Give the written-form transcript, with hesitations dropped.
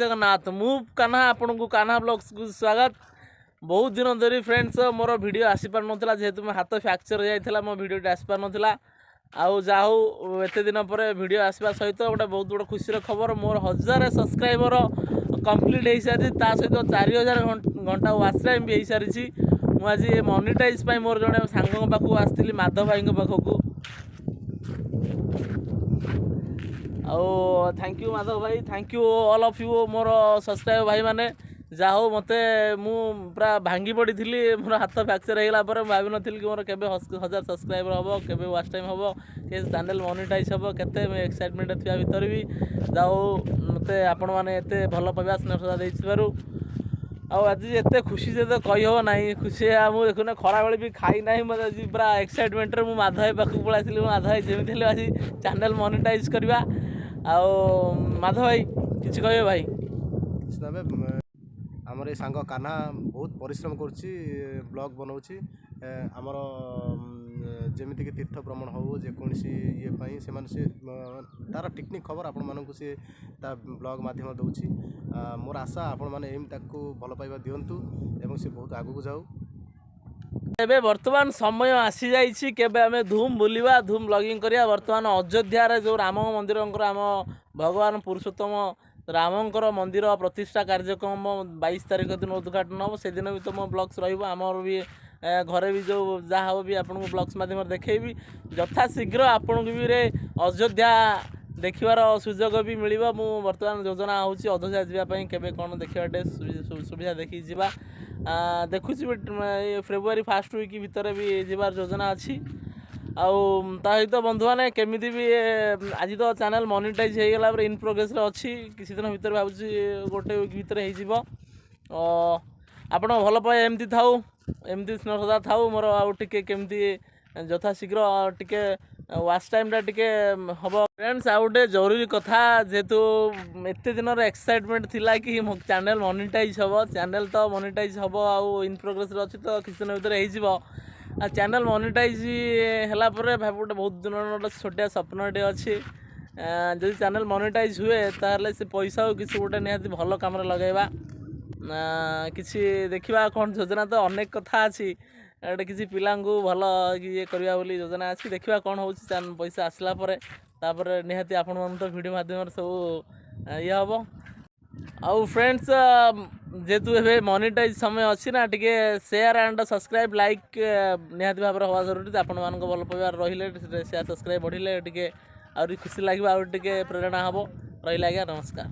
जगन्नाथ मु कान्हा आपन को कान्हा ब्लॉग्स को स्वागत। बहुत दिन धरी फ्रेंड्स मोर वीडियो आसी पार नथिला जेहेतु मो हाथ फ्रैक्चर हो जाइथिला मो वीडियो आसी पार नथिला। आउ जाहु एते दिन पर वीडियो आसवा सहित गोटे बहुत बड़ खुशी खबर मोर 1000 सब्सक्राइबर कंप्लीट हो सारी ता सहित 4000 घंटा वाच टाइम भी हो सारी। मुझे मोनिटाइज मोर जड़े सांग पाखक आसती माधव भाई पाखक थैंक यू माधव भाई thank you all of you more subscriber भाई माने जाओ मते मु पूरा भांगी पड़ी थी मोर हाथ फ्रैक्चर होगा भावी नी कि मोर के 1000 सब्सक्राइबर हम के वाच टाइम हम के चैनल मोनिटाइज हम के एक्साइटमेंट थी भितर भी जाओ मते आपण मैंने एत भल पाइबा स्नेह देबारू आज एत खुशी से तो कही हम ना खुशी मुझे देखुना खरा बेले भी खाई ना मतलब पूरा एक्साइटमेंट मुझे माधव भाई पाखक पलि माधव भाई जमी आज चैनल मोनिटाइज करवा आओ माधव भाई किसी कहे भाई आमर ये सांग कान्हा बहुत परिश्रम करुच्ची ब्लॉग बनाऊँगी आमर जमीक तीर्थ भ्रमण हो जेकोसी ये से तार टेक्निक खबर आपण मानक सी ब्लॉग माध्यम दूसरी मोर आशा आपण मैंने एम भल पाइबा दिंतु एवं से बहुत आगू जाऊ। एबे वर्तमान समय आसी जाइछि केबे आमे धूम बुलिबा धूम ब्लॉगिंग करिया। वर्तमान अयोध्या रे जो राम मंदिर आम भगवान पुरुषोत्तम रामंकर मंदिर प्रतिष्ठा कार्यक्रम 22 तारिख दिन उद्घाटन हम से दिन भी तुम ब्लॉग्स रमर भी घरे भी जो जहाँ हम भी आपको ब्लॉग्स माध्यम देखेबी यथा शीघ्र आपन को भी रे अयोध्या देखिबार सुजोग भी मिल बर्तमान योजना होची अयोध्या जावाई केबे कौन देखाटे सुविधा देखी जावा देखुची फेब्रुआरी फर्स्ट वीक भितर भी जीवार योजना अच्छी सहित बंधु मैंने केमी भी आज तो चैनल मोनिटाइज होगा इन प्रोग्रेस अच्छी किसी दिन भर भावुँ गोटे वीक भितर आपण भल पाए एमती थाऊ एमती स्नेह सदा थाऊ मोर आउे केमती यथा शीघ्र टिके वाच टाइम टिके हम फ्रेंड्स आ गए जरूरी कथा जेहेतु एत दिन एक्साइटमेंट थिला कि मो चैनल मोनिटाइज हम चैनल तो मोनिटाइज हम आउ इन प्रोग्रेस अच्छी तो किसी दिन भितर हो चैनल मोनिटाइज है गोटे बहुत दिन गोटे छोटिया स्वप्नटे अच्छी जब चैनल मोनिटाइज हुए ताहले से पैसा किसी गोटे निहाती भल कम लगेगा किसी देखा कौन योजना तो अनेक कथा अच्छी गोटे किसी पिला भल ये करवा बोली योजना अच्छी देखा कौन हो पैसा आसला निहाती आपण मन तो वीडियो माध्यम सब ये हम आउ फ्रेंड्स जेहेतु ए मोनिटाइज समय अच्छी ना टिके शेयर एंड सब्सक्राइब लाइक निहाती भाव हवा जरूरी आपण मान भल पाइबार रहिले शेयर सब्सक्राइब बढ़िले टिके आउरी खुशी लगे आउरी टिके प्रेरणा हम रही आज्ञा नमस्कार।